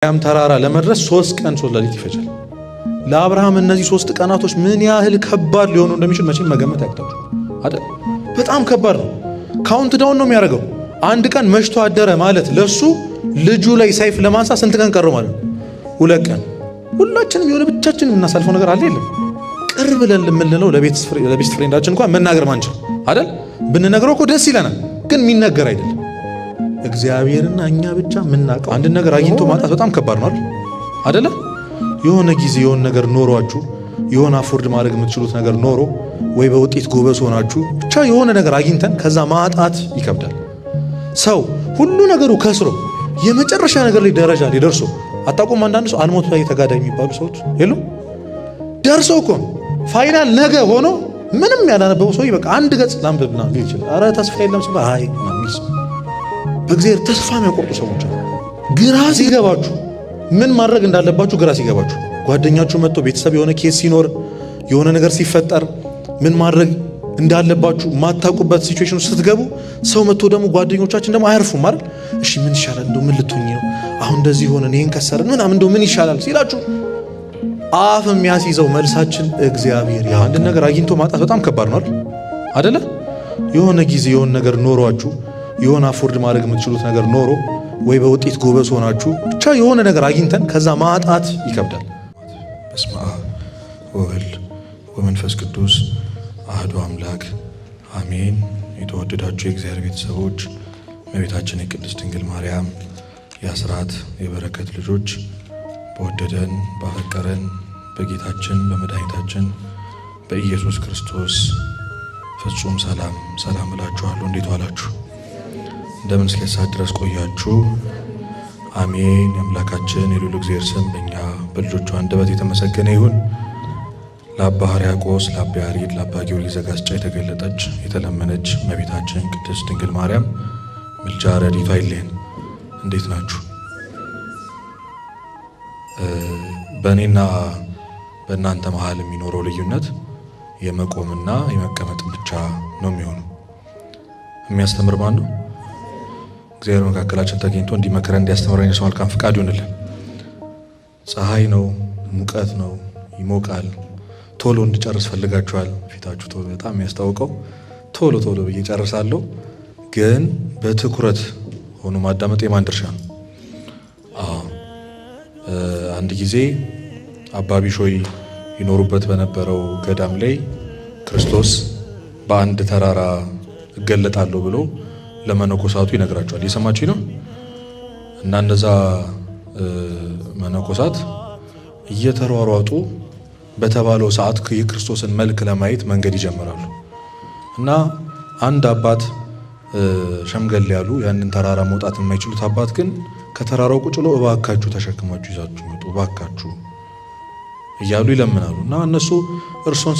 ያም ተራራ ለመድረስ 3 ቀን 3 ሌሊት ይፈጃል። ለአብርሃም እነዚህ 3 ቀናቶች ምን ያህል ከባድ ሊሆኑ እንደሚችል መቼም መገመት ያቅታችሁ አይደል? በጣም ከባድ ነው። ካውንት ዳውን ነው የሚያደርገው። አንድ ቀን መሽቶ አደረ ማለት ለሱ ልጁ ላይ ሰይፍ ለማንሳት ስንት ቀን ቀረው ማለት ነው? 2 ቀን። ሁላችንም የሆነ ብቻችን የምናሳልፈው ነገር አለ የለም? ቅርብ ብለን የምንለው ለቤስት ፍሬንዳችን እንኳን መናገር ማንችል አይደል? ብንነግረው እኮ ደስ ይለናል፣ ግን የሚነገር አይደለም። እግዚአብሔርና እኛ ብቻ የምናውቀው አንድ ነገር አግኝቶ ማጣት በጣም ከባድ ነው አይደለ? የሆነ ጊዜ የሆነ ነገር ኖሯችሁ የሆነ አፎርድ ማድረግ የምትችሉት ነገር ኖሮ ወይ በውጤት ጎበዝ ሆናችሁ ብቻ የሆነ ነገር አግኝተን ከዛ ማጣት ይከብዳል። ሰው ሁሉ ነገሩ ከስሮ የመጨረሻ ነገር ላይ ደረጃ ላይ ደርሶ አጣቆም አንዳንድ ሰው አልሞት ላይ ተጋዳይ የሚባሉ ሰዎች የሉ ደርሶ እኮ ፋይናል ነገ ሆኖ ምንም ያላነበበው ሰው በቃ አንድ ገጽ ላንብብና ሊል ይችላል። አረ ተስፋ የለም ሲባል አይ ማሚስ በእግዚአብሔር ተስፋ የሚያቆርጡ ሰዎች አሉ። ግራ ሲገባችሁ ምን ማድረግ እንዳለባችሁ ግራ ሲገባችሁ ጓደኛችሁ መጥቶ ቤተሰብ የሆነ ኬስ ሲኖር የሆነ ነገር ሲፈጠር ምን ማድረግ እንዳለባችሁ ማታውቁበት ሲቹዌሽን ውስጥ ስትገቡ ሰው መጥቶ ደግሞ ጓደኞቻችን ደግሞ አያርፉም አይደል? እሺ ምን ይሻላል እንደው ምን ልትሆኚ ነው አሁን እንደዚህ ሆነ ይሄን ከሰረ ምናምን እንደው ምን ይሻላል ሲላችሁ አፍ የሚያስይዘው መልሳችን እግዚአብሔር ያ አንድ ነገር አግኝቶ ማጣት በጣም ከባድ ነው አይደለ? የሆነ ጊዜ የሆነ ነገር ኖሯችሁ የሆነ አፎርድ ማድረግ የምትችሉት ነገር ኖሮ ወይ በውጤት ጎበዝ ሆናችሁ ብቻ የሆነ ነገር አግኝተን ከዛ ማጣት ይከብዳል። በስመ አብ ወወልድ ወመንፈስ ቅዱስ አህዱ አምላክ አሜን። የተወደዳችሁ የእግዚአብሔር ቤተሰቦች እመቤታችን የቅድስት ድንግል ማርያም የአስራት የበረከት ልጆች በወደደን ባፈቀረን በጌታችን በመድኃኒታችን በኢየሱስ ክርስቶስ ፍጹም ሰላም እላችኋለሁ። እንዴት ዋላችሁ? እንደምን እስከ ሰዓት ድረስ ቆያችሁ? አሜን። የአምላካችን የልዑል እግዚአብሔር ስም በእኛ በልጆቹ አንደበት የተመሰገነ ይሁን። ለአባ ሕርያቆስ፣ ለአባ ያሬድ፣ ለአባ ጊዮርጊስ ዘጋስጫ የተገለጠች የተለመነች እመቤታችን ቅድስት ድንግል ማርያም ምልጃ ረድኤቷ አይለየን። እንዴት ናችሁ? በእኔና በእናንተ መሃል የሚኖረው ልዩነት የመቆምና የመቀመጥ ብቻ ነው የሚሆነው። የሚያስተምር ማን ነው? እግዚአብሔር መካከላችን ተገኝቶ እንዲመክረን እንዲያስተምረን የሰው መልካም ፍቃድ ይሁንልን። ፀሐይ ነው፣ ሙቀት ነው፣ ይሞቃል። ቶሎ እንድጨርስ ፈልጋችኋል። ፊታችሁ ቶሎ በጣም የሚያስታውቀው ቶሎ ብዬ ጨርሳለሁ። ግን በትኩረት ሆኖ ማዳመጥ የማን ድርሻ ነው? አንድ ጊዜ አባ ቢሾይ ይኖሩበት በነበረው ገዳም ላይ ክርስቶስ በአንድ ተራራ እገለጣለሁ ብሎ ለመነኮሳቱ ይነግራቸዋል። እየሰማችሁ ነው? እና እነዛ መነኮሳት እየተሯሯጡ በተባለው ሰዓት የክርስቶስን መልክ ለማየት መንገድ ይጀምራሉ። እና አንድ አባት ሸምገል ያሉ ያንን ተራራ መውጣት የማይችሉት አባት ግን ከተራራው ቁጭ ብለው እባካችሁ ተሸክማችሁ ይዛችሁ መጡ እባካችሁ እያሉ ይለምናሉ። እና እነሱ እርሶን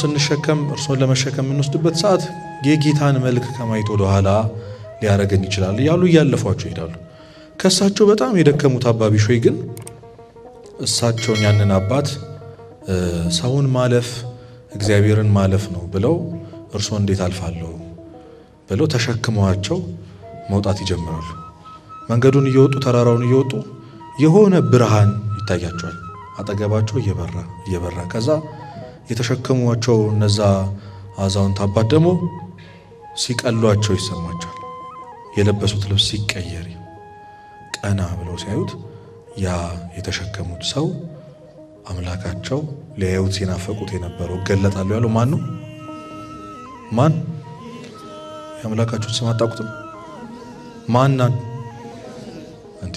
ለመሸከም የምንወስድበት ሰዓት የጌታን መልክ ከማየት ወደ ኋላ ሊያረገን ይችላል እያሉ እያለፏቸው ይሄዳሉ። ከእሳቸው በጣም የደከሙት አባ ቢሾይ ግን እሳቸውን ያንን አባት ሰውን ማለፍ እግዚአብሔርን ማለፍ ነው ብለው እርሶ እንዴት አልፋለሁ ብለው ተሸክመዋቸው መውጣት ይጀምራሉ። መንገዱን እየወጡ ተራራውን እየወጡ የሆነ ብርሃን ይታያቸዋል አጠገባቸው እየበራ ከዛ የተሸከሟቸው እነዛ አዛውንት አባት ደግሞ ሲቀሏቸው ይሰማቸዋል። የለበሱት ልብስ ሲቀየር ቀና ብለው ሲያዩት ያ የተሸከሙት ሰው አምላካቸው ሊያዩት ሲናፈቁት የነበረው እገለጣለሁ ያለው ማን ነው? ማን? የአምላካችሁን ስም አታውቁትም? ማናን? እንዴ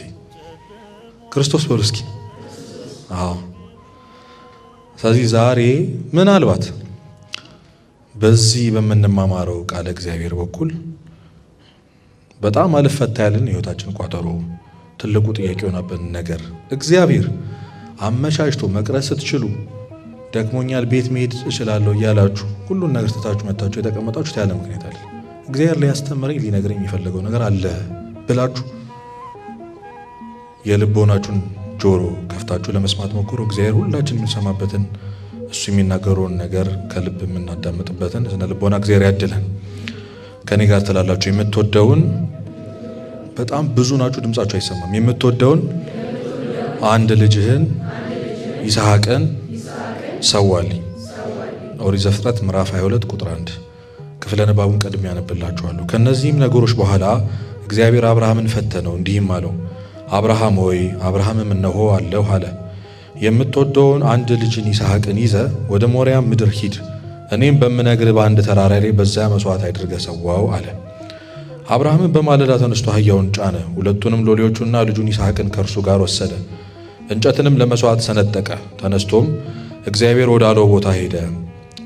ክርስቶስ በሉ እስኪ። ስለዚህ ዛሬ ምናልባት በዚህ በምንማማረው ቃለ እግዚአብሔር በኩል በጣም አልፈታ ያለን የሕይወታችን ቋጠሮ ትልቁ ጥያቄ የሆነብን ነገር እግዚአብሔር አመቻችቶ መቅረጽ ስትችሉ ደክሞኛል ቤት መሄድ እችላለሁ እያላችሁ ሁሉን ነገር ትታችሁ መታችሁ የተቀመጣችሁት ያለ ምክንያት አለ። እግዚአብሔር ሊያስተምረኝ ሊነግረኝ የሚፈልገው ነገር አለ ብላችሁ የልቦናችሁን ጆሮ ከፍታችሁ ለመስማት ሞክሩ። እግዚአብሔር ሁላችን የምንሰማበትን እሱ የሚናገረውን ነገር ከልብ የምናዳምጥበትን ስነ ልቦና እግዚአብሔር ያድለን። ከኔ ጋር ትላላችሁ የምትወደውን በጣም ብዙ ናችሁ፣ ድምጻችሁ አይሰማም። የምትወደውን አንድ ልጅህን ይስሐቅን ሰዋልኝ። ኦሪት ዘፍጥረት ምዕራፍ 22 ቁጥር 1 ክፍለ ንባቡን ቀድሜ ያነብላችኋለሁ። ከነዚህም ነገሮች በኋላ እግዚአብሔር አብርሃምን ፈተነው፣ እንዲህም አለው፣ አብርሃም ሆይ። አብርሃምም እነሆ አለሁ አለ። የምትወደውን አንድ ልጅን ይስሐቅን ይዘ ወደ ሞሪያ ምድር ሂድ፣ እኔም በምነግርህ በአንድ ተራራ ላይ በዚያ መሥዋዕት አድርገህ ሰዋው አለ። አብርሃምም በማለዳ ተነስቶ አህያውን ጫነ፣ ሁለቱንም ሎሌዎቹና ልጁን ይስሐቅን ከእርሱ ጋር ወሰደ፣ እንጨትንም ለመሥዋዕት ሰነጠቀ። ተነስቶም እግዚአብሔር ወዳለው ቦታ ሄደ።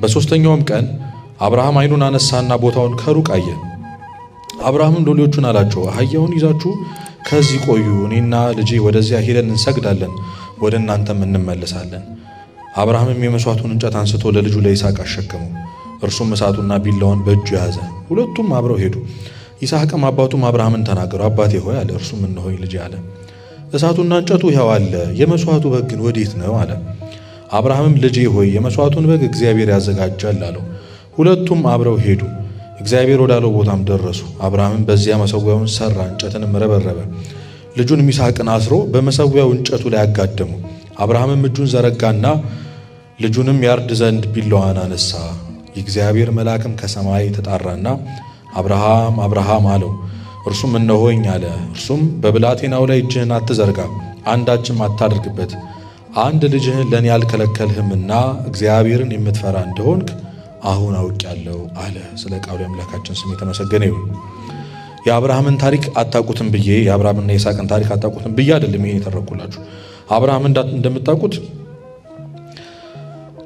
በሦስተኛውም ቀን አብርሃም ዓይኑን አነሳና ቦታውን ከሩቅ አየ። አብርሃምም ሎሌዎቹን አላቸው፣ አህያውን ይዛችሁ ከዚህ ቆዩ፣ እኔና ልጄ ወደዚያ ሄደን እንሰግዳለን፣ ወደ እናንተም እንመለሳለን። አብርሃምም የመሥዋዕቱን እንጨት አንስቶ ለልጁ ለይስሐቅ አሸከመው፣ እርሱም እሳቱና ቢላውን በእጁ ያዘ። ሁለቱም አብረው ሄዱ። ይስሐቅም አባቱም አብርሃምን ተናገሩ፣ አባቴ ሆይ አለ። እርሱም እነሆኝ ልጄ አለ። እሳቱና እንጨቱ ሕያው አለ፣ የመሥዋዕቱ በግ ግን ወዴት ነው አለ። አብርሃምም ልጄ ሆይ የመሥዋዕቱን በግ እግዚአብሔር ያዘጋጃል አለው። ሁለቱም አብረው ሄዱ። እግዚአብሔር ወዳለው ቦታም ደረሱ። አብርሃምም በዚያ መሠዊያውን ሠራ፣ እንጨትንም ረበረበ። ልጁንም ይስሐቅን አስሮ በመሠዊያው እንጨቱ ላይ አጋደሙ። አብርሃምም እጁን ዘረጋና ልጁንም ያርድ ዘንድ ቢላዋን አነሳ። የእግዚአብሔር መልአክም ከሰማይ ተጣራና አብርሃም አብርሃም አለው። እርሱም እነሆኝ አለ። እርሱም በብላቴናው ላይ እጅህን አትዘርጋ፣ አንዳችም አታድርግበት። አንድ ልጅህን ለእኔ አልከለከልህምና እግዚአብሔርን የምትፈራ እንደሆንክ አሁን አውቄአለሁ አለ። ስለ ቃሉ የአምላካችን ስም የተመሰገነ ይሁን። የአብርሃምን ታሪክ አታውቁትም ብዬ የአብርሃምና የይስሐቅን ታሪክ አታውቁትም ብዬ አይደለም ይሄን የተረኩላችሁ። አብርሃም እንደምታውቁት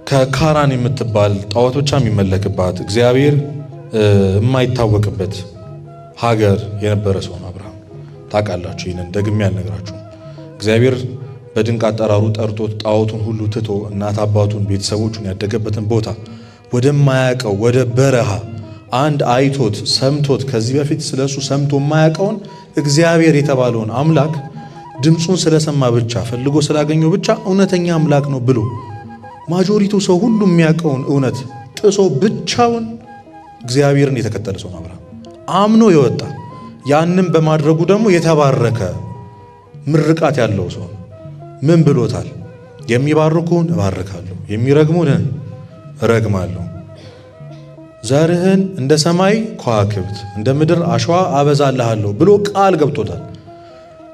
ከካራን የምትባል ጣዖት ብቻ የሚመለክባት እግዚአብሔር የማይታወቅበት ሀገር የነበረ ሰው ነው አብርሃም። ታውቃላችሁ፣ ይህንን ደግሜ አልነግራችሁም። እግዚአብሔር በድንቅ አጠራሩ ጠርቶት ጣዖቱን ሁሉ ትቶ እናት አባቱን ቤተሰቦቹን ያደገበትን ቦታ ወደማያውቀው ወደ በረሃ አንድ አይቶት ሰምቶት ከዚህ በፊት ስለሱ ሰምቶ የማያውቀውን እግዚአብሔር የተባለውን አምላክ ድምፁን ስለሰማ ብቻ ፈልጎ ስላገኘው ብቻ እውነተኛ አምላክ ነው ብሎ ማጆሪቱ ሰው ሁሉ የሚያውቀውን እውነት ጥሶ ብቻውን እግዚአብሔርን የተከተለ ሰው ነው አብርሃም። አምኖ የወጣ ያንም በማድረጉ ደግሞ የተባረከ ምርቃት ያለው ሰው ምን ብሎታል? የሚባርኩን እባርካለሁ፣ የሚረግሙን እረግማለሁ፣ ዘርህን እንደ ሰማይ ከዋክብት እንደ ምድር አሸዋ አበዛልሃለሁ ብሎ ቃል ገብቶታል።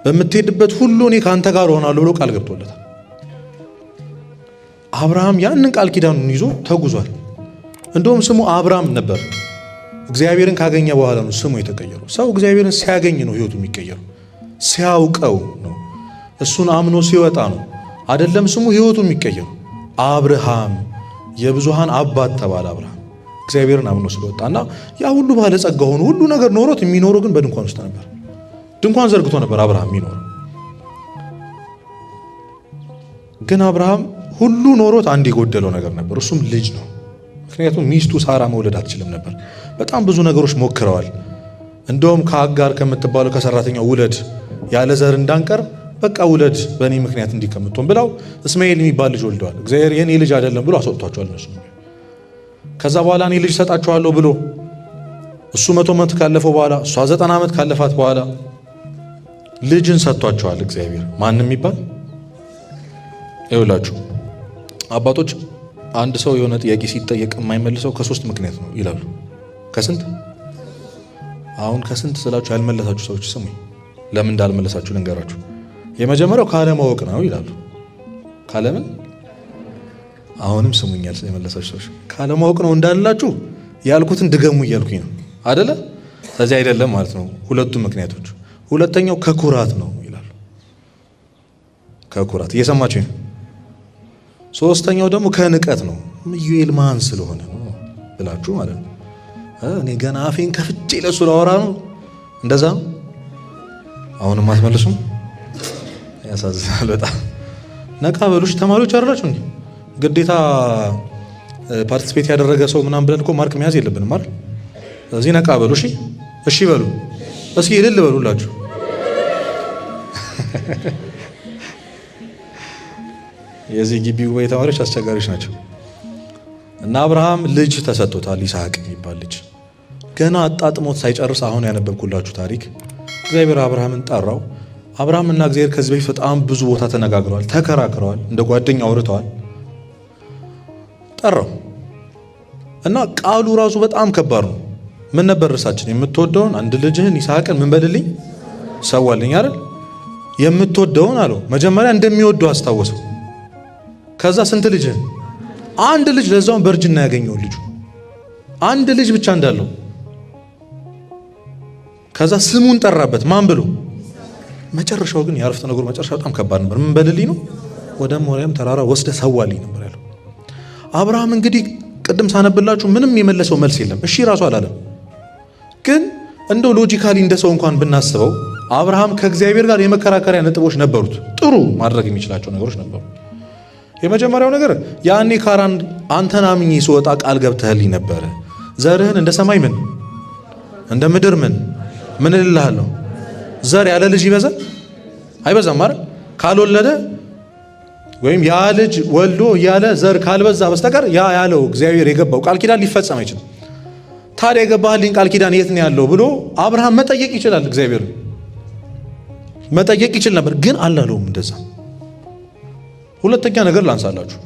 በምትሄድበት ሁሉ እኔ ከአንተ ጋር እሆናለሁ ብሎ ቃል ገብቶለታል። አብርሃም ያንን ቃል ኪዳኑን ይዞ ተጉዟል። እንደውም ስሙ አብርሃም ነበር። እግዚአብሔርን ካገኘ በኋላ ነው ስሙ የተቀየረው። ሰው እግዚአብሔርን ሲያገኝ ነው ህይወቱ የሚቀየረው፣ ሲያውቀው ነው፣ እሱን አምኖ ሲወጣ ነው አይደለም ስሙ ህይወቱ የሚቀየረው። አብርሃም የብዙሃን አባት ተባለ። አብርሃም እግዚአብሔርን አምኖ ስለወጣና ያ ሁሉ ባለጸጋ ሆኖ ሁሉ ነገር ኖሮት የሚኖረው ግን በድንኳን ውስጥ ነበር። ድንኳን ዘርግቶ ነበር አብርሃም የሚኖረው። ግን አብርሃም ሁሉ ኖሮት አንድ የጎደለው ነገር ነበር፣ እሱም ልጅ ነው። ምክንያቱም ሚስቱ ሳራ መውለድ አትችልም ነበር። በጣም ብዙ ነገሮች ሞክረዋል። እንደውም ከአጋር ከምትባለው ከሰራተኛው ውለድ ያለ ዘር እንዳንቀር በቃ ውለድ በእኔ ምክንያት እንዲከምቶን ብለው እስማኤል የሚባል ልጅ ወልደዋል። እግዚአብሔር የኔ ልጅ አይደለም ብሎ አስወጥቷቸዋል እነሱ። ከዛ በኋላ እኔ ልጅ ሰጣቸዋለሁ ብሎ እሱ 100 ዓመት ካለፈው በኋላ እሷ 90 ዓመት ካለፋት በኋላ ልጅን ሰጥቷቸዋል እግዚአብሔር። ማንም የሚባል ይውላችሁ አባቶች አንድ ሰው የሆነ ጥያቄ ሲጠየቅ የማይመልሰው ከ3 ምክንያት ነው ይላሉ። ከስንት? አሁን ከስንት ስላችሁ ያልመለሳችሁ ሰዎች ስሙኝ። ለምን እንዳልመለሳችሁ ልንገራችሁ። የመጀመሪያው ካለማወቅ ነው ይላሉ። ካለምን? አሁንም ስሙኛል የመለሳችሁ ሰዎች ካለማወቅ ነው እንዳላችሁ ያልኩትን ድገሙ እያልኩኝ ነው አይደለ? ስለዚህ አይደለም ማለት ነው ሁለቱም ምክንያቶች። ሁለተኛው ከኩራት ነው ይላሉ። ከኩራት እየሰማችሁ ነው። ሶስተኛው ደግሞ ከንቀት ነው። ኢዩኤል ማን ስለሆነ ነው ብላችሁ ማለት ነው። እኔ ገና አፌን ከፍቼ ለሱ ላወራ ነው እንደዛ። አሁንም አትመልሱም። ያሳዝናል በጣም። ነቃ በሉሽ ተማሪዎች አይደላችሁ እንዴ? ግዴታ ፓርቲስፔት ያደረገ ሰው ምናምን ብለን እኮ ማርክ መያዝ የለብንም አይደል? ስለዚህ ነቃ በሉ። እሺ እሺ በሉ። እስኪ እልል በሉላችሁ። የዚህ ግቢ ጉባኤ ተማሪዎች አስቸጋሪዎች ናቸው። እና አብርሃም ልጅ ተሰጥቶታል፣ ይስሐቅ የሚባል ልጅ ገና አጣጥሞት ሳይጨርስ አሁን ያነበብኩላችሁ ታሪክ እግዚአብሔር አብርሃምን ጠራው። አብርሃምና እግዚአብሔር ከዚህ በፊት በጣም ብዙ ቦታ ተነጋግረዋል፣ ተከራክረዋል፣ እንደ ጓደኛ አውርተዋል። ጠራው እና ቃሉ ራሱ በጣም ከባድ ነው። ምን ነበር ርዕሳችን? የምትወደውን አንድ ልጅህን ይስሐቅን ምን በልልኝ ሰዋልኝ አይደል? የምትወደውን አለው። መጀመሪያ እንደሚወደው አስታወሰው። ከዛ ስንት ልጅህን? አንድ ልጅ፣ ለዛውን በእርጅና ያገኘው ልጁ አንድ ልጅ ብቻ እንዳለው። ከዛ ስሙን ጠራበት። ማን ብሎ? መጨረሻው ግን የአረፍተ ነገሩ መጨረሻ በጣም ከባድ ነበር። ምን በልልኝ ነው? ወደ ሞሪያም ተራራ ወስደ ሰዋልኝ ነበር ያለው። አብርሃም እንግዲህ ቅድም ሳነብላችሁ ምንም የመለሰው መልስ የለም። እሺ ራሱ አላለም። ግን እንደው ሎጂካሊ እንደ ሰው እንኳን ብናስበው አብርሃም ከእግዚአብሔር ጋር የመከራከሪያ ነጥቦች ነበሩት። ጥሩ ማድረግ የሚችላቸው ነገሮች ነበሩ። የመጀመሪያው ነገር ያኔ ካራን አንተን አምኜ ስወጣ ቃል ገብተህልኝ ነበረ። ዘርህን እንደ ሰማይ ምን እንደ ምድር ምን እልልሃለሁ። ዘር ያለ ልጅ ይበዛል አይበዛም አይደል? ካልወለደ ወይም ያ ልጅ ወልዶ ያለ ዘር ካልበዛ በስተቀር ያ ያለው እግዚአብሔር የገባው ቃል ኪዳን ሊፈጸም አይችልም። ታዲያ የገባህልኝ ቃል ኪዳን የት ነው ያለው ብሎ አብርሃም መጠየቅ ይችላል። እግዚአብሔር መጠየቅ ይችል ነበር፣ ግን አላለውም እንደዛ። ሁለተኛ ነገር ላንሳላችሁ።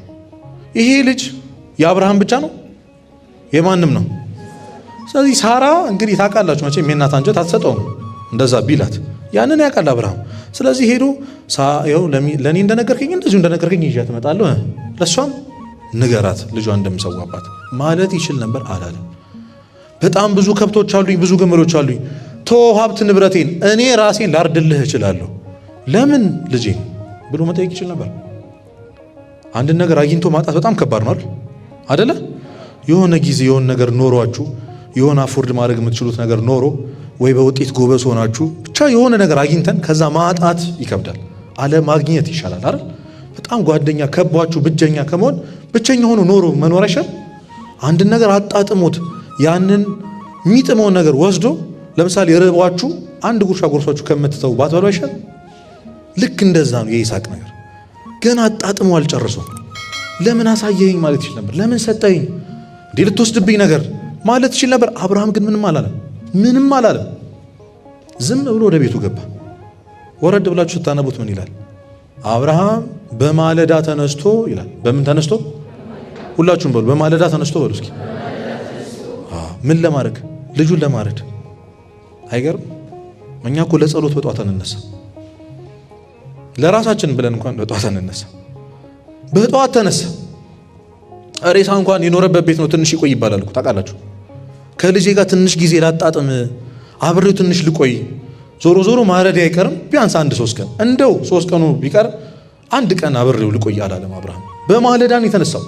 ይሄ ልጅ የአብርሃም ብቻ ነው የማንም ነው። ስለዚህ ሳራ እንግዲህ ታውቃላችሁ መቼም የእናት አንጀት አትሰጠውም እንደዛ ቢላት፣ ያንን ያውቃል አብርሃም። ስለዚህ ሄዶ ይኸው ለእኔ እንደነገርከኝ እንደዚሁ እንደነገርከኝ ይዣት እመጣለሁ፣ ለእሷም ንገራት ልጇ እንደምሰዋባት ማለት ይችል ነበር፣ አላለም። በጣም ብዙ ከብቶች አሉኝ፣ ብዙ ግመሎች አሉኝ፣ ሀብት ንብረቴን እኔ ራሴን ላርድልህ እችላለሁ፣ ለምን ልጄን ብሎ መጠየቅ ይችል ነበር። አንድን ነገር አግኝቶ ማጣት በጣም ከባድ ነው አይደለ? የሆነ ጊዜ የሆነ ነገር ኖሯችሁ የሆነ አፎርድ ማድረግ የምትችሉት ነገር ኖሮ ወይ በውጤት ጎበዝ ሆናችሁ ብቻ የሆነ ነገር አግኝተን ከዛ ማጣት ይከብዳል። አለ ማግኘት ይሻላል አይደል? በጣም ጓደኛ ከቧችሁ ብቸኛ ከመሆን ብቸኛ ሆኖ ኖሮ መኖር አይሻል? አንድን ነገር አጣጥሞት ያንን የሚጥመውን ነገር ወስዶ ለምሳሌ ርቧችሁ አንድ ጉርሻ ጎርሷችሁ ከምትተው ባትበሉ አይሻል? ልክ እንደዛ ነው የይስሐቅ ነገር። ገና አጣጥሞ አልጨርሰው። ለምን አሳየኸኝ ማለት ይችል ነበር። ለምን ሰጠኸኝ እንዲህ ልትወስድብኝ ነገር ማለት ይችል ነበር። አብርሃም ግን ምንም አላለም። ዝም ብሎ ወደ ቤቱ ገባ። ወረድ ብላችሁ ስታነቡት ምን ይላል? አብርሃም በማለዳ ተነስቶ ይላል። በምን ተነስቶ? ሁላችሁም በሉ በማለዳ ተነስቶ በሉ እስኪ። ምን ለማድረግ? ልጁን ለማረድ። አይገርም? እኛ እኮ ለጸሎት በጧት እንነሳ፣ ለራሳችን ብለን እንኳን በጧት እንነሳ። በጧት ተነሳ። ሬሳ እንኳን የኖረበት ቤት ነው ትንሽ ይቆይ ይባላል እኮ ታውቃላችሁ። ከልጄ ጋር ትንሽ ጊዜ ላጣጥም፣ አብሬው ትንሽ ልቆይ፣ ዞሮ ማረድ አይቀርም ቢያንስ 1-3 ቀን፣ እንደው 3 ቀኑ ቢቀር 1 ቀን አብሬው ልቆይ አላለም አብርሃም። በማለዳን የተነሳው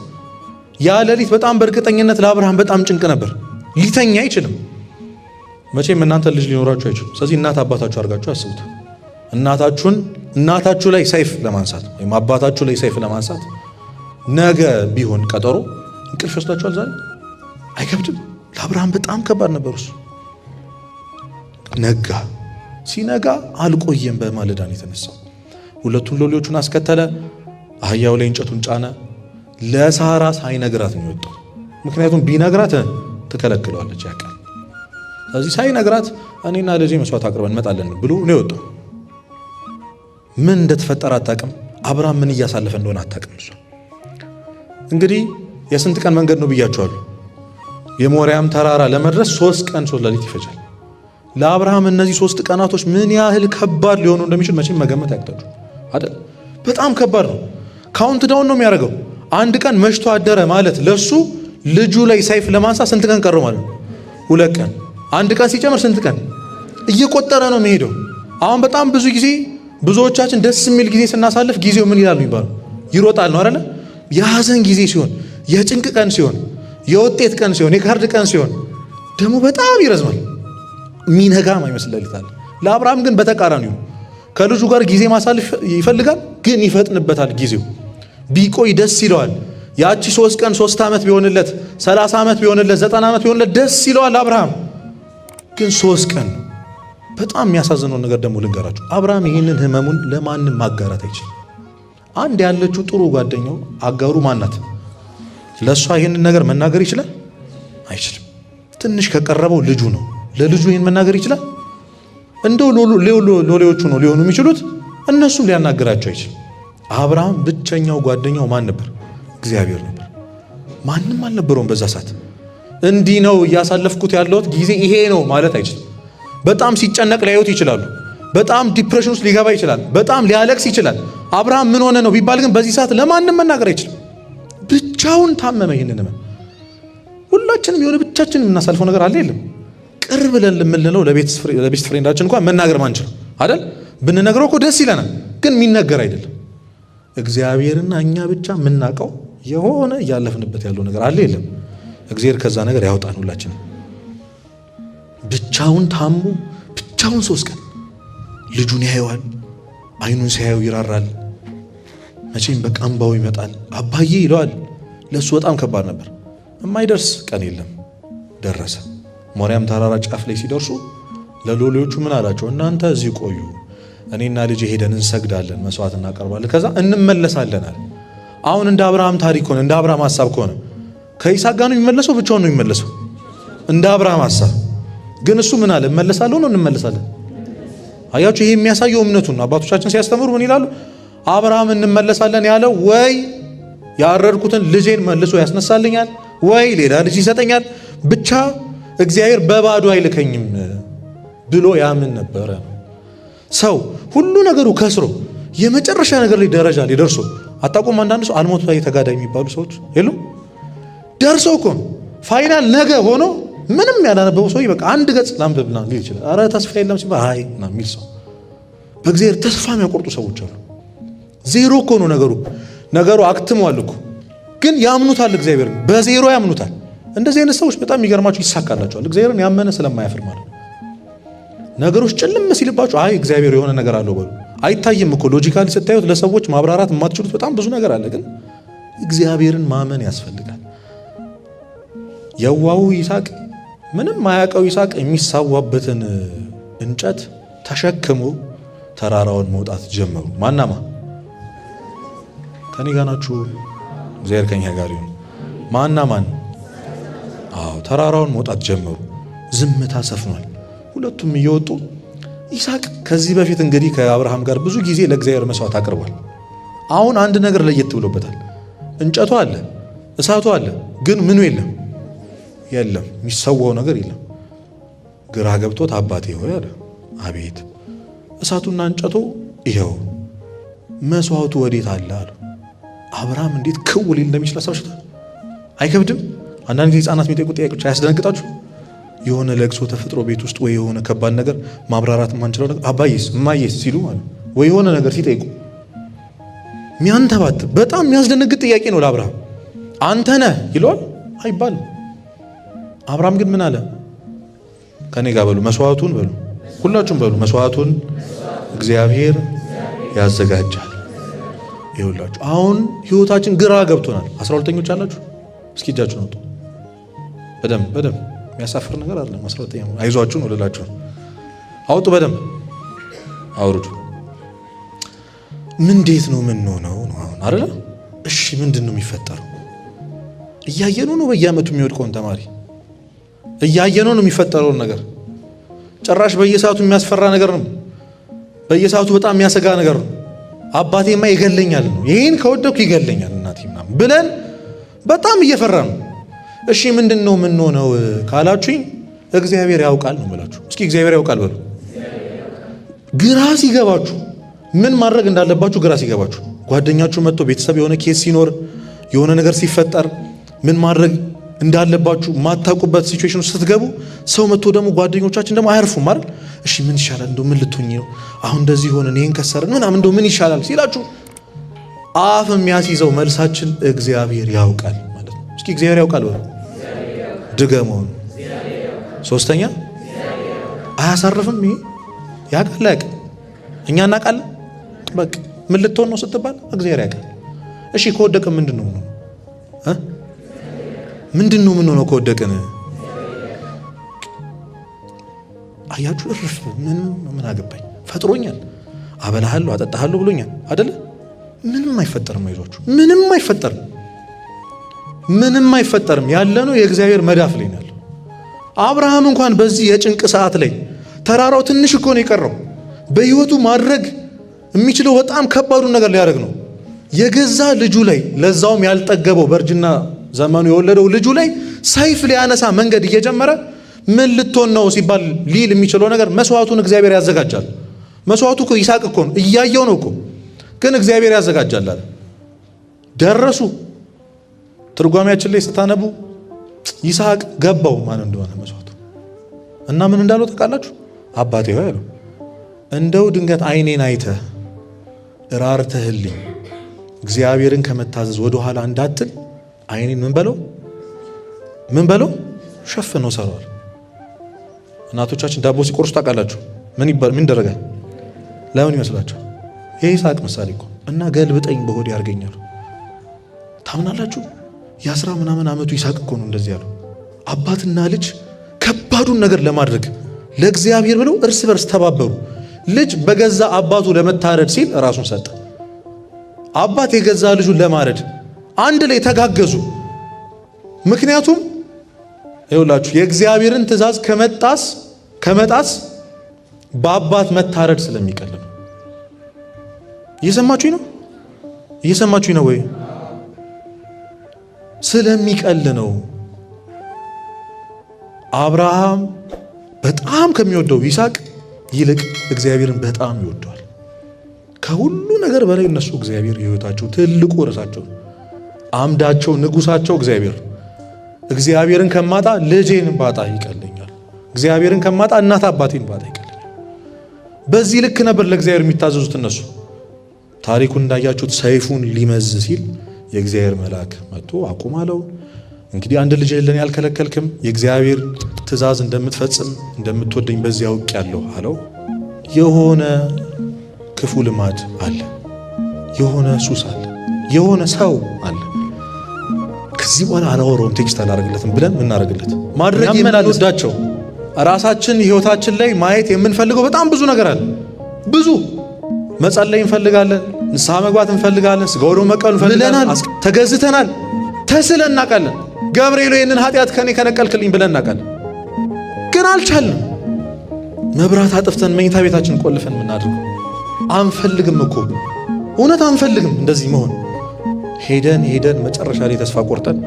ያ ሌሊት በጣም በእርግጠኝነት ለአብርሃም በጣም ጭንቅ ነበር። ሊተኛ አይችልም። መቼም እናንተ ልጅ ሊኖራችሁ አይችልም። ስለዚህ እናት አባታችሁ አድርጋችሁ አስቡት። እናታችሁ ላይ ሰይፍ ለማንሳት ወይም አባታችሁ ላይ ሰይፍ ለማንሳት ነገ ቢሆን ቀጠሮ እንቅልፍ ወስዳችኋል ዛሬ? አይከብድም? ለአብርሃም በጣም ከባድ ነበር እሱ። ነጋ። ሲነጋ አልቆየም፣ በማለዳን የተነሳው። ሁለቱን ሎሌዎቹን አስከተለ፣ አህያው ላይ እንጨቱን ጫነ። ለሳራ ሳይነግራት ነው የወጣው። ምክንያቱም ቢነግራት ትከለክለዋለች ያውቃል። ስለዚህ ሳይነግራት እኔና ልጄ መስዋዕት አቅርበን እንመጣለን ብሎ ነው የወጣው። ምን እንደተፈጠረ አታውቅም። አብርሃም ምን እያሳለፈ እንደሆነ አታውቅም። እሷ እንግዲህ የስንት ቀን መንገድ ነው ብያችኋለሁ። የሞሪያም ተራራ ለመድረስ 3 ቀን 3 ሌሊት ይፈጃል። ለአብርሃም እነዚህ 3 ቀናቶች ምን ያህል ከባድ ሊሆኑ እንደሚችል መቼም መገመት ያቅታችሁ አይደል? በጣም ከባድ ነው። ካውንት ዳውን ነው የሚያደርገው። 1 ቀን መሽቶ አደረ ማለት ለሱ ልጁ ላይ ሰይፍ ለማንሳት ስንት ቀን ቀረው ማለት ነው? 2 ቀን። 1 ቀን ሲጨምር ስንት ቀን እየቆጠረ ነው የሚሄደው። አሁን በጣም ብዙ ጊዜ ብዙዎቻችን ደስ የሚል ጊዜ ስናሳልፍ ጊዜው ምን ይላል የሚባለው ይሮጣል ነው አይደለ? የሐዘን ጊዜ ሲሆን፣ የጭንቅ ቀን ሲሆን፣ የውጤት ቀን ሲሆን፣ የካርድ ቀን ሲሆን ደግሞ በጣም ይረዝማል። ሚነጋም አይመስልለታል። ለአብርሃም ግን በተቃራኒው ከልጁ ጋር ጊዜ ማሳለፍ ይፈልጋል፣ ግን ይፈጥንበታል። ጊዜው ቢቆይ ደስ ይለዋል። ያቺ 3 ቀን 3 ዓመት ቢሆንለት 30 ዓመት ቢሆንለት 90 ዓመት ቢሆንለት ደስ ይለዋል። አብርሃም ግን 3 ቀን። በጣም የሚያሳዝነው ነገር ደግሞ ልንገራችሁ፣ አብርሃም ይህንን ህመሙን ለማንም ማጋራት አይችልም። አንድ ያለችው ጥሩ ጓደኛው አጋሩ ማናት? ለእሷ ይህንን ነገር መናገር ይችላል? አይችልም። ትንሽ ከቀረበው ልጁ ነው። ለልጁ ይህን መናገር ይችላል? እንደው ሎሌዎቹ ነው ሊሆኑ የሚችሉት። እነሱም ሊያናግራቸው አይችልም። አብርሃም ብቸኛው ጓደኛው ማን ነበር? እግዚአብሔር ነበር። ማንም አልነበረውም በዛ ሰዓት። እንዲህ ነው እያሳለፍኩት ያለሁት ጊዜ ይሄ ነው ማለት አይችልም። በጣም ሲጨነቅ ሊያዩት ይችላሉ። በጣም ዲፕሬሽን ውስጥ ሊገባ ይችላል። በጣም ሊያለቅስ ይችላል። አብርሃም ምን ሆነ ነው ቢባል ግን በዚህ ሰዓት ለማንም መናገር አይችልም። ብቻውን ታመመ። ይህንን ሁላችንም የሆነ ብቻችን የምናሳልፈው ነገር አለ የለም? ቅርብ ብለን የምንለው ለቤስት ፍሬንዳችን እንኳን መናገር ማንችል አይደል? ብንነግረው እኮ ደስ ይለናል፣ ግን የሚነገር አይደለም። እግዚአብሔርና እኛ ብቻ የምናውቀው የሆነ እያለፍንበት ያለው ነገር አለ የለም? እግዚአብሔር ከዛ ነገር ያውጣን ሁላችንም። ብቻውን ታሞ ብቻውን 3 ቀን ልጁን ያየዋል። አይኑን ሲያየው ይራራል። መቼም በቃ እንባው ይመጣል። አባዬ ይለዋል። ለሱ በጣም ከባድ ነበር። የማይደርስ ቀን የለም። ደረሰ። ሞሪያም ተራራ ጫፍ ላይ ሲደርሱ ለሎሌዎቹ ምን አላቸው? እናንተ እዚህ ቆዩ፣ እኔና ልጅ ሄደን እንሰግዳለን፣ መስዋዕት እናቀርባለን፣ ከዛ እንመለሳለን አለ። አሁን እንደ አብርሃም ታሪክ ሆነ፣ እንደ አብርሃም ሐሳብ ከሆነ ከይስሐቅ ጋር ነው የሚመለሰው? ብቻውን ነው የሚመለሰው? እንደ አብርሃም ሐሳብ ግን እሱ ምን አለ? እመለሳለሁ ነው እንመለሳለን። አያችሁ፣ ይሄ የሚያሳየው እምነቱን ነው። አባቶቻችን ሲያስተምሩ ምን ይላሉ? አብርሃም እንመለሳለን ያለው ወይ ያረድኩትን ልጄን መልሶ ያስነሳልኛል ወይ ሌላ ልጅ ይሰጠኛል፣ ብቻ እግዚአብሔር በባዶ አይልከኝም ብሎ ያምን ነበረ። ሰው ሁሉ ነገሩ ከስሮ የመጨረሻ ነገር ላይ ደረጃ ላይ ደርሶ አጣቆም። አንዳንድ ሰው አልሞት ላይ ተጋዳይ የሚባሉ ሰዎች የሉም? ደርሰው እኮ ፋይናል ነገ ሆኖ ምንም ያላነበበው ሰው በቃ አንድ ገጽ ላንብብና ሊል ይችላል። አረ ተስፋ የለም ሲባል አይ እና የሚል ሰው በእግዚአብሔር ተስፋ የሚያቆርጡ ሰዎች አሉ። ዜሮ እኮ ነው ነገሩ አክትሟል እኮ ግን ያምኑታል። እግዚአብሔር በዜሮ ያምኑታል። እንደዚህ አይነት ሰዎች በጣም የሚገርማቸው ይሳካላቸዋል። እግዚአብሔርን ያመነ ስለማያፍር ማለት ነገሮች ጭልም ሲልባቸው አይ እግዚአብሔር የሆነ ነገር አለው በሉ። አይታይም እኮ ሎጂካሊ ስታዩት ለሰዎች ማብራራት የማትችሉት በጣም ብዙ ነገር አለ። ግን እግዚአብሔርን ማመን ያስፈልጋል። የዋው ይስሐቅ ምንም ማያውቀው ይስሐቅ የሚሳዋበትን እንጨት ተሸክሞ ተራራውን መውጣት ጀመሩ። ማናማ ከኔ ጋር ናችሁ? እግዚአብሔር ከኛ ጋር ይሁን። ማን? አዎ ተራራውን መውጣት ጀመሩ። ዝምታ ሰፍኗል። ሁለቱም እየወጡ ይስሐቅ ከዚህ በፊት እንግዲህ ከአብርሃም ጋር ብዙ ጊዜ ለእግዚአብሔር መስዋዕት አቅርቧል። አሁን አንድ ነገር ለየት ብሎበታል። እንጨቱ አለ፣ እሳቱ አለ፣ ግን ምኑ የለም። የሚሰዋው ነገር የለም። ግራ ገብቶት አባቴ ሆይ አለ። አቤት። እሳቱና እንጨቱ ይኸው፣ መስዋዕቱ ወዴት አለ አሉ። አብርሃም እንዴት ክው ሊል እንደሚችል አሳብሽታል። አይከብድም? አንዳንድ ጊዜ ህፃናት የሚጠይቁ ጥያቄዎች አያስደነግጣችሁ? የሆነ ለቅሶ ተፈጥሮ ቤት ውስጥ ወይ የሆነ ከባድ ነገር ማብራራት የማንችለው ነገር አባዬስ እማዬስ ሲሉ ማለት ወይ የሆነ ነገር ሲጠይቁ ሚያንተባት በጣም የሚያስደነግጥ ጥያቄ ነው ለአብርሃም። አንተ ነህ ይለዋል አይባልም። አብርሃም ግን ምን አለ? ከኔ ጋር በሉ መስዋዕቱን በሉ ሁላችሁም በሉ መስዋዕቱን እግዚአብሔር ያዘጋጃል። ይኸውላችሁ አሁን ህይወታችን ግራ ገብቶናል። 12ኞች አላችሁ? እስኪ እጃችሁን አውጡ። በደንብ የሚያሳፍር ነገር አይደለም። 12ኛ አይዟችሁ ነው ልላችሁ። አውጡ፣ በደንብ አውርዱ። እንዴት ነው ምን ነው አሁን አይደለ? እሺ ምንድን ነው የሚፈጠረው? እያየነው ነው በየአመቱ የሚወድቀውን ተማሪ እያየነው ነው የሚፈጠረውን ነገር። ጭራሽ በየሰዓቱ የሚያስፈራ ነገር ነው። በየሰዓቱ በጣም የሚያሰጋ ነገር ነው። አባቴማ ይገለኛል ነው፣ ይሄን ከወደኩ ይገለኛል እናቴ ምናምን ብለን በጣም እየፈራ ነው። እሺ ምንድን ነው ምን ነው ካላችሁኝ እግዚአብሔር ያውቃል ነው የምላችሁ። እስኪ እግዚአብሔር ያውቃል በሉ። ግራ ሲገባችሁ ምን ማድረግ እንዳለባችሁ ግራ ሲገባችሁ፣ ጓደኛችሁ መጥቶ ቤተሰብ የሆነ ኬስ ሲኖር የሆነ ነገር ሲፈጠር ምን ማድረግ እንዳለባችሁ ማታውቁበት ሲቹዌሽን ውስጥ ስትገቡ፣ ሰው መጥቶ ደግሞ ጓደኞቻችን ደግሞ አያርፉም አይደል? እሺ ምን ይሻላል እንደው ምን ልትሆኚ ነው አሁን እንደዚህ ሆነ እኔን ከሰረን ምናምን እንደው ምን ይሻላል ሲላችሁ አፍ የሚያስይዘው መልሳችን እግዚአብሔር ያውቃል ማለት ነው። እስኪ እግዚአብሔር ያውቃል በሉ። ድገመው። ሶስተኛ አያሳርፍም። ይሄ ያውቃል ያውቃል። እኛ እናውቃለን። በቃ ምን ልትሆን ነው ስትባል እግዚአብሔር ያውቃል። እሺ ከወደቀ ምንድነው ነው ምንድነው ምን ነው ከወደቀን? አያችሁ እርፍ ምን አገባኝ፣ ፈጥሮኛል፣ አበላሃለሁ አጠጣሃለሁ ብሎኛል አይደለ? ምንም አይፈጠርም። አይዟችሁ ምንም አይፈጠርም። ያለነው የእግዚአብሔር መዳፍ ላይ ነው። አብርሃም እንኳን በዚህ የጭንቅ ሰዓት ላይ ተራራው ትንሽ እኮ ነው የቀረው። በህይወቱ ማድረግ የሚችለው በጣም ከባዱን ነገር ሊያደርግ ነው። የገዛ ልጁ ላይ ለዛውም ያልጠገበው በእርጅና ዘመኑ የወለደው ልጁ ላይ ሰይፍ ሊያነሳ መንገድ እየጀመረ ምን ልትሆን ነው ሲባል ሊል የሚችለው ነገር መስዋዕቱን እግዚአብሔር ያዘጋጃል። መስዋዕቱ እኮ ይስሐቅ እኮ ነው፣ እያየው ነው እኮ፣ ግን እግዚአብሔር ያዘጋጃል አለ። ደረሱ። ትርጓሜያችን ላይ ስታነቡ ይስሐቅ ገባው ማን እንደሆነ መስዋዕቱ እና ምን እንዳለው ታውቃላችሁ? አባቴ ሆይ አለው፣ እንደው ድንገት አይኔን አይተህ ራርተህልኝ እግዚአብሔርን ከመታዘዝ ወደ ኋላ እንዳትል አይኔን ምን በለው ሸፍነው ሰራዋል። እናቶቻችን ዳቦ ሲቆርሱ ታውቃላችሁ ምን ይደረጋል? ለምን ይመስላችሁ? ይሄ ይስሐቅ ምሳሌ እኮ እና ገልብጠኝ በሆድ ያርገኛል። ታምናላችሁ? የ10 ምናምን ዓመቱ ይስሐቅ እኮ ነው እንደዚህ ያለው። አባትና ልጅ ከባዱን ነገር ለማድረግ ለእግዚአብሔር ብለው እርስ በርስ ተባበሩ። ልጅ በገዛ አባቱ ለመታረድ ሲል ራሱን ሰጠ። አባት የገዛ ልጁን ለማረድ አንድ ላይ ተጋገዙ። ምክንያቱም ይኸውላችሁ የእግዚአብሔርን ትእዛዝ ከመጣስ በአባት መታረድ ስለሚቀል ነው። እየሰማችሁኝ ነው ወይ? ስለሚቀል ነው። አብርሃም በጣም ከሚወደው ይስሐቅ ይልቅ እግዚአብሔርን በጣም ይወደዋል። ከሁሉ ነገር በላይ እነሱ እግዚአብሔር የሕይወታቸው ትልቁ ርዕሳቸው፣ አምዳቸው፣ ንጉሳቸው እግዚአብሔርን ከማጣ ልጄን ባጣ ይቀለኛል፣ እግዚአብሔርን ከማጣ እናት አባቴን ባጣ ይቀለኛል። በዚህ ልክ ነበር ለእግዚአብሔር የሚታዘዙት እነሱ። ታሪኩን እንዳያችሁት ሰይፉን ሊመዝ ሲል የእግዚአብሔር መልአክ መጥቶ አቁም አለው። እንግዲህ አንድ ልጅ ለኔ ያልከለከልክም የእግዚአብሔር ትእዛዝ እንደምትፈጽም እንደምትወደኝ በዚህ አውቄያለሁ አለው። የሆነ ክፉ ልማድ አለ፣ የሆነ ሱስ አለ፣ የሆነ ሰው አለ። ከዚህ በኋላ አላወራውም፣ ቴክስት አላደርግለትም ብለን ምናደርግለት ማድረግ የምንወዳቸው ራሳችን ህይወታችን ላይ ማየት የምንፈልገው በጣም ብዙ ነገር አለ። ብዙ መጸለይ እንፈልጋለን፣ ንስሐ መግባት እንፈልጋለን፣ ስጋ ወደሙ መቀበል እንፈልጋለን፣ ተገዝተናል፣ ተስለን እናውቃለን። ገብርኤል ይህንን ኃጢአት ከኔ ከነቀልክልኝ ብለን እናውቃለን፣ ግን አልቻልንም። መብራት አጥፍተን መኝታ ቤታችን ቆልፈን የምናደርገው አንፈልግም እኮ እውነት አንፈልግም እንደዚህ መሆን። ሄደን መጨረሻ ላይ ተስፋ ቆርጠን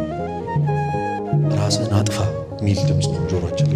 ራስን አጥፋ ሚል ድምፅ ነው ጆሮአችን